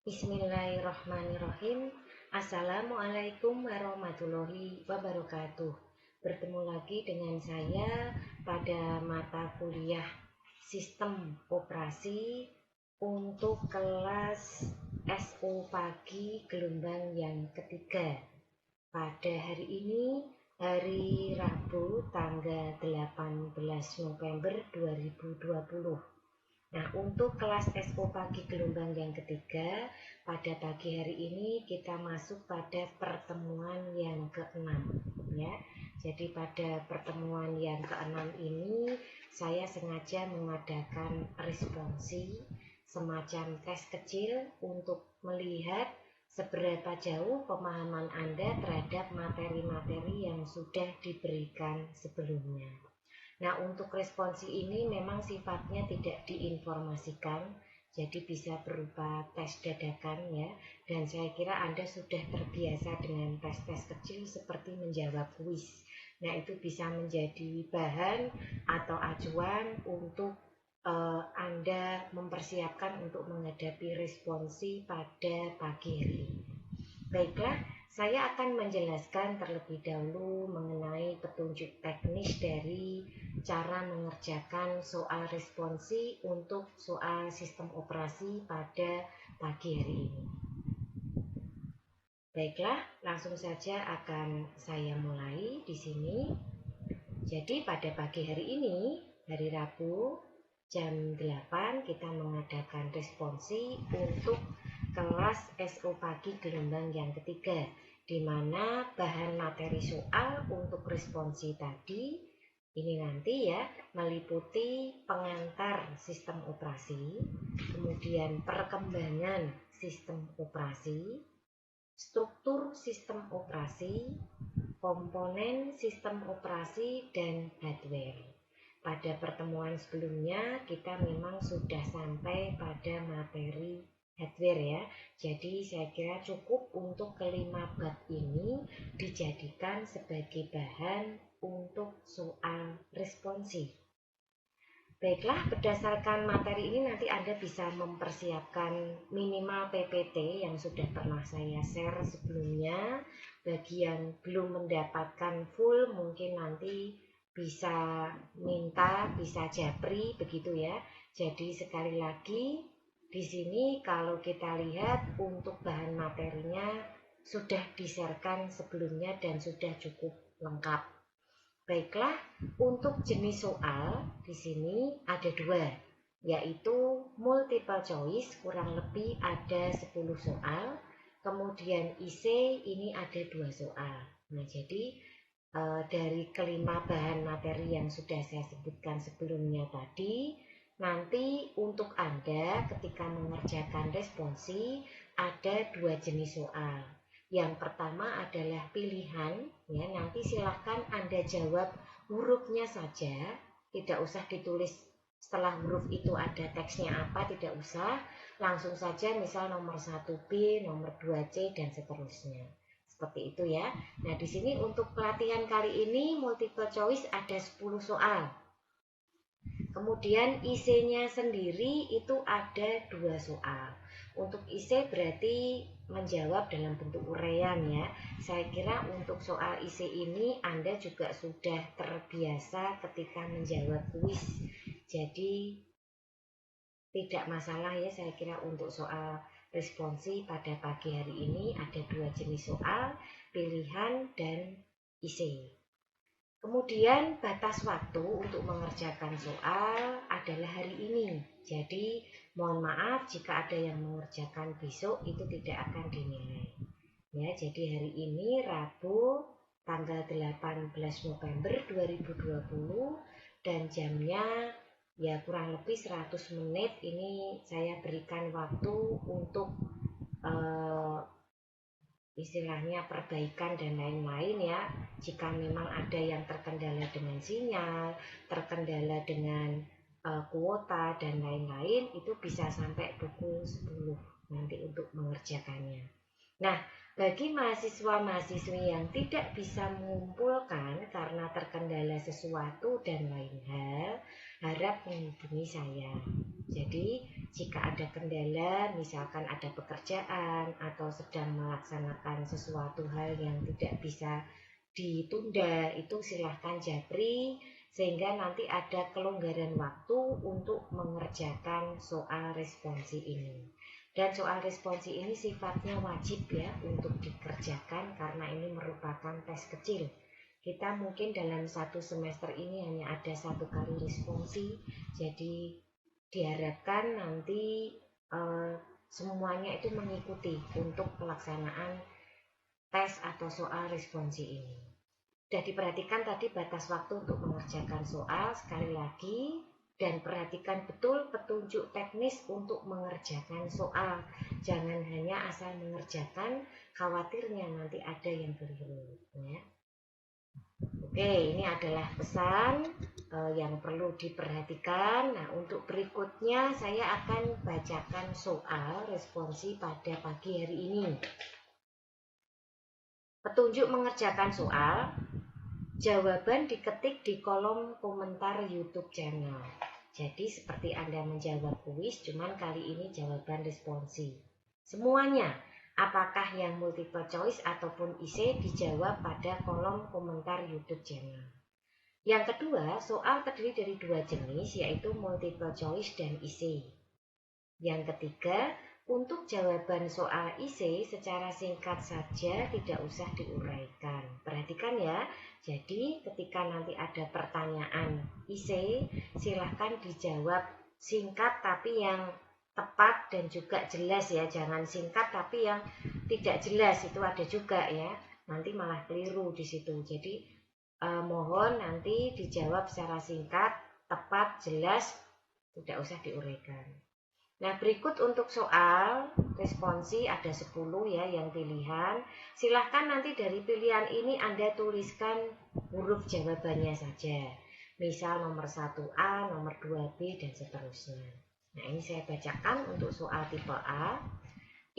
Bismillahirrahmanirrahim. Assalamualaikum warahmatullahi wabarakatuh. Bertemu lagi dengan saya pada mata kuliah Sistem Operasi untuk kelas SO Pagi gelombang yang ketiga. Pada hari ini, hari Rabu tanggal 18 November 2020. Nah, untuk kelas SO Pagi gelombang yang ketiga, pada pagi hari ini kita masuk pada pertemuan yang ke-6 ya. Jadi pada pertemuan yang ke-6 ini saya sengaja mengadakan responsi semacam tes kecil untuk melihat seberapa jauh pemahaman Anda terhadap materi-materi yang sudah diberikan sebelumnya. Nah, untuk responsi ini memang sifatnya tidak diinformasikan, jadi bisa berupa tes dadakan ya. Dan saya kira Anda sudah terbiasa dengan tes-tes kecil seperti menjawab kuis. Nah, itu bisa menjadi bahan atau acuan untuk Anda mempersiapkan untuk menghadapi responsi pada pagi hari ini. Baiklah, saya akan menjelaskan terlebih dahulu mengenai petunjuk teknis dari cara mengerjakan soal responsi untuk soal sistem operasi pada pagi hari ini. Baiklah, langsung saja akan saya mulai di sini. Jadi pada pagi hari ini, hari Rabu, jam 8 kita mengadakan responsi untuk kelas SO Pagi gelombang yang ketiga, di mana bahan materi soal untuk responsi tadi ini nanti ya meliputi pengantar sistem operasi, kemudian perkembangan sistem operasi, struktur sistem operasi, komponen sistem operasi, dan hardware. Pada pertemuan sebelumnya kita memang sudah sampai pada materi hardware ya. Jadi saya kira cukup untuk kelima bab ini dijadikan sebagai bahan untuk soal responsi. Baiklah, berdasarkan materi ini nanti Anda bisa mempersiapkan minimal PPT yang sudah pernah saya share sebelumnya. Bagi yang belum mendapatkan full mungkin nanti bisa minta, bisa japri begitu ya. Jadi sekali lagi di sini kalau kita lihat untuk bahan materinya sudah di-sharekan sebelumnya dan sudah cukup lengkap. Baiklah, untuk jenis soal di sini ada dua, yaitu multiple choice, kurang lebih ada 10 soal, kemudian IC ini ada 2 soal. Nah, jadi dari kelima bahan materi yang sudah saya sebutkan sebelumnya tadi, nanti untuk Anda ketika mengerjakan responsi ada 2 jenis soal. Yang pertama adalah pilihan, ya nanti silahkan Anda jawab hurufnya saja, tidak usah ditulis setelah huruf itu ada teksnya apa, tidak usah, langsung saja misal nomor 1B, nomor 2C, dan seterusnya. Seperti itu ya. Nah, di sini untuk pelatihan kali ini multiple choice ada 10 soal. Kemudian IC-nya sendiri itu ada 2 soal. Untuk IC berarti menjawab dalam bentuk uraian ya. Saya kira untuk soal IC ini Anda juga sudah terbiasa ketika menjawab kuis. Jadi tidak masalah ya, saya kira untuk soal responsi pada pagi hari ini ada 2 jenis soal, pilihan dan IC. Kemudian batas waktu untuk mengerjakan soal adalah hari ini. Jadi mohon maaf jika ada yang mengerjakan besok itu tidak akan dinilai. Ya, jadi hari ini Rabu tanggal 18 November 2020 dan jamnya ya kurang lebih 100 menit ini saya berikan waktu untuk istilahnya perbaikan dan lain-lain ya. Jika memang ada yang terkendala dengan sinyal, terkendala dengan kuota dan lain-lain, itu bisa sampai pukul 10 nanti untuk mengerjakannya. Nah, bagi mahasiswa-mahasiswi yang tidak bisa mengumpulkan karena terkendala sesuatu dan lain hal, harap menghubungi saya. Jadi jika ada kendala, misalkan ada pekerjaan atau sedang melaksanakan sesuatu hal yang tidak bisa ditunda, itu silahkan japri sehingga nanti ada kelonggaran waktu untuk mengerjakan soal responsi ini. Dan soal responsi ini sifatnya wajib ya untuk dikerjakan karena ini merupakan tes kecil. Kita mungkin dalam satu semester ini hanya ada satu kali responsi, jadi diharapkan nanti semuanya itu mengikuti untuk pelaksanaan tes atau soal responsi ini. Sudah diperhatikan tadi batas waktu untuk mengerjakan soal sekali lagi, dan perhatikan betul petunjuk teknis untuk mengerjakan soal. Jangan hanya asal mengerjakan, khawatirnya nanti ada yang keliru ya. Oke, ini adalah pesan yang perlu diperhatikan. Nah, untuk berikutnya saya akan bacakan soal responsi pada pagi hari ini. Petunjuk mengerjakan soal, jawaban diketik di kolom komentar YouTube channel. Jadi seperti Anda menjawab kuis, cuman kali ini jawaban responsi. Semuanya, apakah yang multiple choice ataupun IC, dijawab pada kolom komentar YouTube channel. Yang kedua, soal terdiri dari dua jenis, yaitu multiple choice dan IC. Yang ketiga, untuk jawaban soal IC secara singkat saja, tidak usah diuraikan. Perhatikan ya, jadi ketika nanti ada pertanyaan IC, silahkan dijawab singkat tapi yang tepat dan juga jelas ya. Jangan singkat tapi yang tidak jelas, itu ada juga ya. Nanti malah keliru di situ. Jadi mohon nanti dijawab secara singkat, tepat, jelas, tidak usah diuraikan. Nah, berikut untuk soal responsi ada 10 ya yang pilihan. Silahkan nanti dari pilihan ini Anda tuliskan huruf jawabannya saja. Misal nomor 1A, nomor 2B, dan seterusnya. Nah, ini saya bacakan untuk soal tipe A.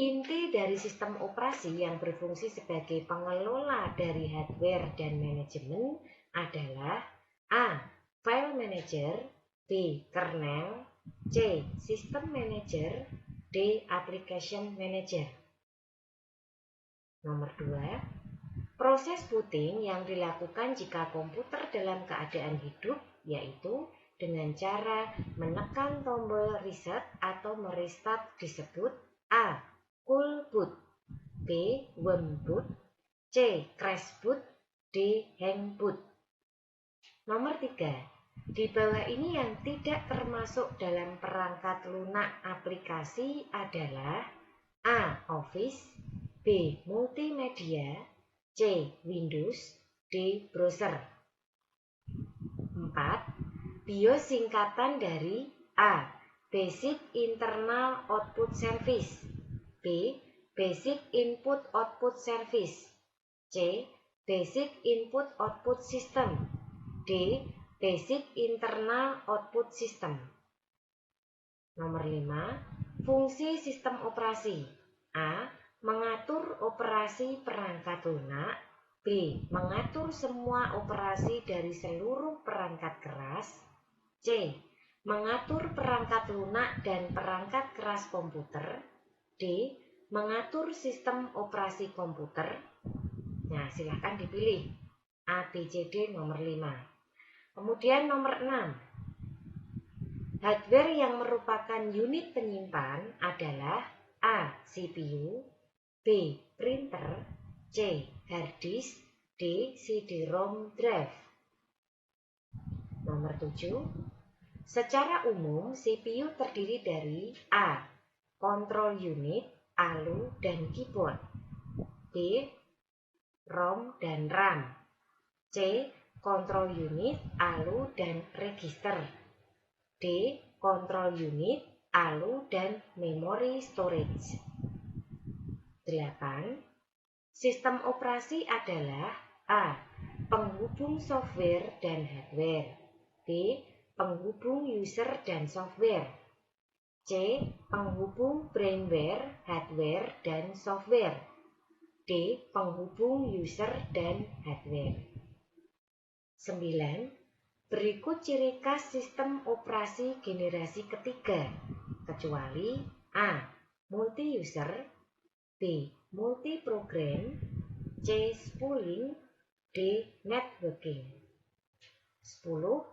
Inti dari sistem operasi yang berfungsi sebagai pengelola dari hardware dan manajemen adalah A. File Manager, B. Kernel, C. System Manager, D. Application Manager. Nomor 2. Proses booting yang dilakukan jika komputer dalam keadaan hidup, yaitu dengan cara menekan tombol reset atau merestart disebut A. Cool boot, B. Warm boot, C. Crash boot, D. Hang boot. Nomor 3. Di bawah ini yang tidak termasuk dalam perangkat lunak aplikasi adalah A. Office, B. Multimedia, C. Windows, D. Browser. 4. BIOS singkatan dari A. Basic Internal Output Service, B. Basic Input Output Service, C. Basic Input Output System, D. Basic Internal Output System. Nomor 5. Fungsi sistem operasi. A. Mengatur operasi perangkat lunak. B. Mengatur semua operasi dari seluruh perangkat keras. C. Mengatur perangkat lunak dan perangkat keras komputer. D. Mengatur sistem operasi komputer. Nah, silahkan dipilih A, B, C, D nomor 5. Kemudian nomor 6. Hardware yang merupakan unit penyimpan adalah A. CPU, B. Printer, C. Hard disk, D. CD-ROM drive. Nomor 7. Secara umum, CPU terdiri dari A. Control unit, ALU, dan keyboard, B. ROM dan RAM, C. Control unit, ALU, dan register, D. Control unit, ALU, dan memory storage. 8. Sistem operasi adalah A. Penghubung software dan hardware, B. Penghubung user dan software, C. Penghubung brainware, hardware, dan software, D. Penghubung user dan hardware. 9. Berikut ciri khas sistem operasi generasi ketiga, kecuali A. Multi-user, B. Multi-program, C. Spooling, D. Networking. 10.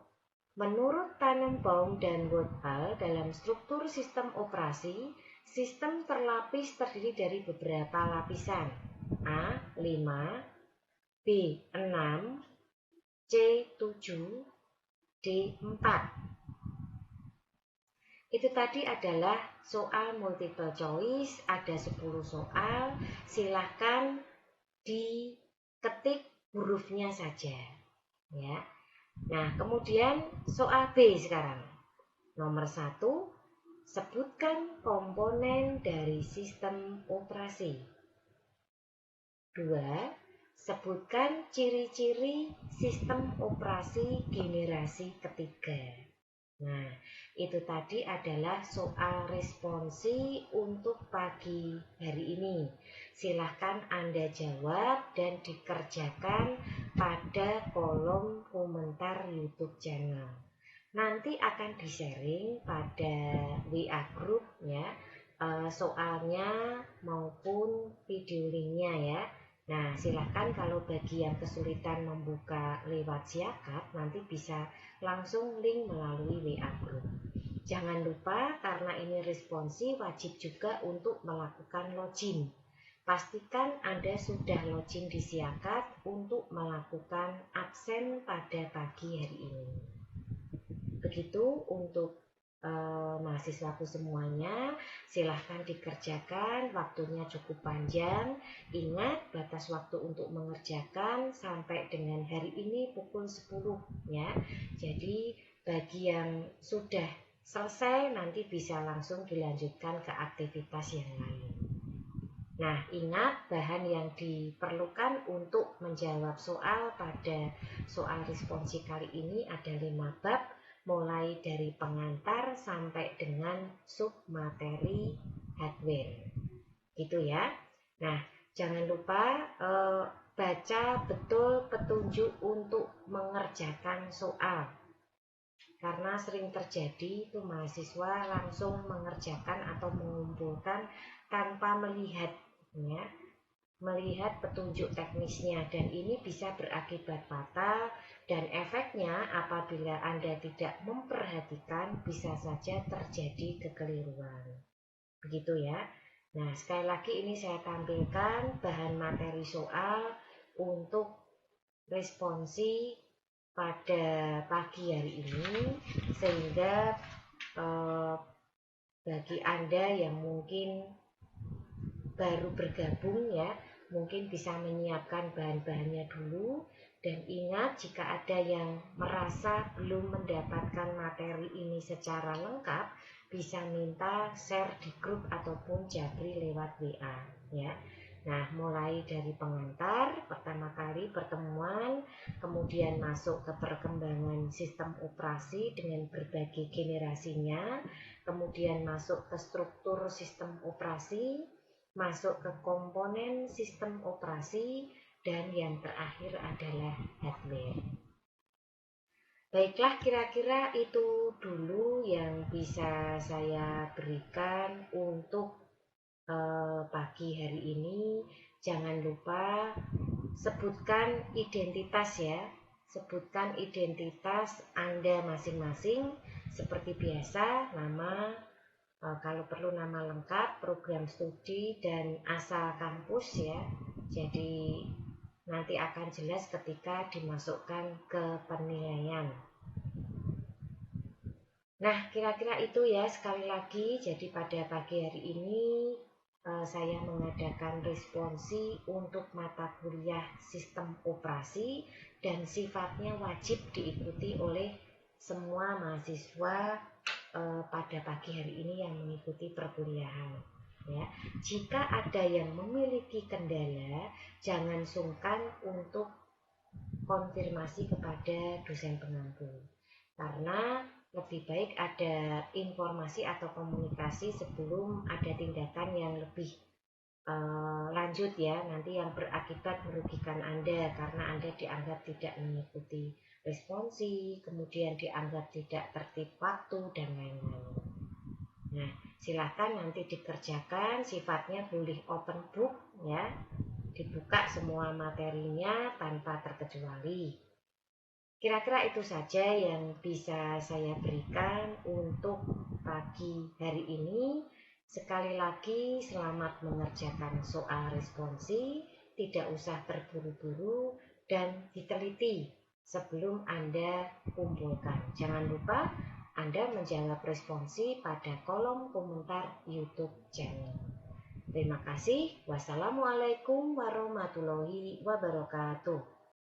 Menurut Tannenbaum dan Woodhull, dalam struktur sistem operasi, sistem terlapis terdiri dari beberapa lapisan. A. 5, B. 6, C. 7, D. 4. Itu tadi adalah soal multiple choice, ada 10 soal, silahkan diketik hurufnya saja. Ya. Nah, kemudian soal B sekarang. Nomor 1, sebutkan komponen dari sistem operasi. 2, sebutkan ciri-ciri sistem operasi generasi ketiga. Nah, itu tadi adalah soal responsi untuk pagi hari ini. Silahkan Anda jawab dan dikerjakan pada kolom komentar YouTube channel. Nanti akan di-sharing pada WA group ya, soalnya maupun video linknya ya. Nah, silahkan kalau bagi yang kesulitan membuka lewat Siakap, nanti bisa langsung link melalui WA group. Jangan lupa karena ini responsi wajib juga untuk melakukan login. Pastikan Anda sudah login di Siakap untuk melakukan absen pada pagi hari ini. Begitu untuk mahasiswaku semuanya, silahkan dikerjakan, waktunya cukup panjang. Ingat batas waktu untuk mengerjakan sampai dengan hari ini pukul 10 ya. Jadi bagi yang sudah selesai nanti bisa langsung dilanjutkan ke aktivitas yang lain. Nah, ingat bahan yang diperlukan untuk menjawab soal pada soal responsi kali ini ada 5 bab, mulai dari pengantar sampai dengan submateri hardware. Gitu ya. Nah, jangan lupa baca betul petunjuk untuk mengerjakan soal. Karena sering terjadi itu mahasiswa langsung mengerjakan atau mengumpulkan tanpa melihat ya, melihat petunjuk teknisnya, dan ini bisa berakibat fatal, dan efeknya apabila Anda tidak memperhatikan bisa saja terjadi kekeliruan. Begitu ya. Nah, sekali lagi ini saya tampilkan bahan materi soal untuk responsi pada pagi hari ini, sehingga bagi Anda yang mungkin baru bergabung ya, mungkin bisa menyiapkan bahan-bahannya dulu. Dan ingat, jika ada yang merasa belum mendapatkan materi ini secara lengkap, bisa minta share di grup ataupun Jabri lewat WA ya. Nah, mulai dari pengantar, pertama kali pertemuan, kemudian masuk ke perkembangan sistem operasi dengan berbagai generasinya, kemudian masuk ke struktur sistem operasi, masuk ke komponen sistem operasi, dan yang terakhir adalah hardware. Baiklah, kira-kira itu dulu yang bisa saya berikan untuk pagi hari ini. Jangan lupa sebutkan identitas ya, sebutkan identitas Anda masing-masing seperti biasa, nama, kalau perlu nama lengkap, program studi, dan asal kampus ya. Jadi nanti akan jelas ketika dimasukkan ke penilaian. Nah, kira-kira itu ya, sekali lagi. Jadi pada pagi hari ini saya mengadakan responsi untuk mata kuliah sistem operasi, dan sifatnya wajib diikuti oleh semua mahasiswa pada pagi hari ini yang mengikuti perkuliahan ya. Jika ada yang memiliki kendala, jangan sungkan untuk konfirmasi kepada dosen pengampu, karena lebih baik ada informasi atau komunikasi sebelum ada tindakan yang lebih lanjut ya, nanti yang berakibat merugikan Anda karena Anda dianggap tidak mengikuti responsi, kemudian dianggap tidak tertib waktu, dan lain-lain. Nah, silakan nanti dikerjakan, sifatnya boleh open book ya, dibuka semua materinya tanpa terkecuali. Kira-kira itu saja yang bisa saya berikan untuk pagi hari ini. Sekali lagi selamat mengerjakan soal responsi, tidak usah terburu-buru dan diteliti sebelum Anda kumpulkan. Jangan lupa Anda menjawab responsi pada kolom komentar YouTube channel. Terima kasih. Wassalamualaikum warahmatullahi wabarakatuh.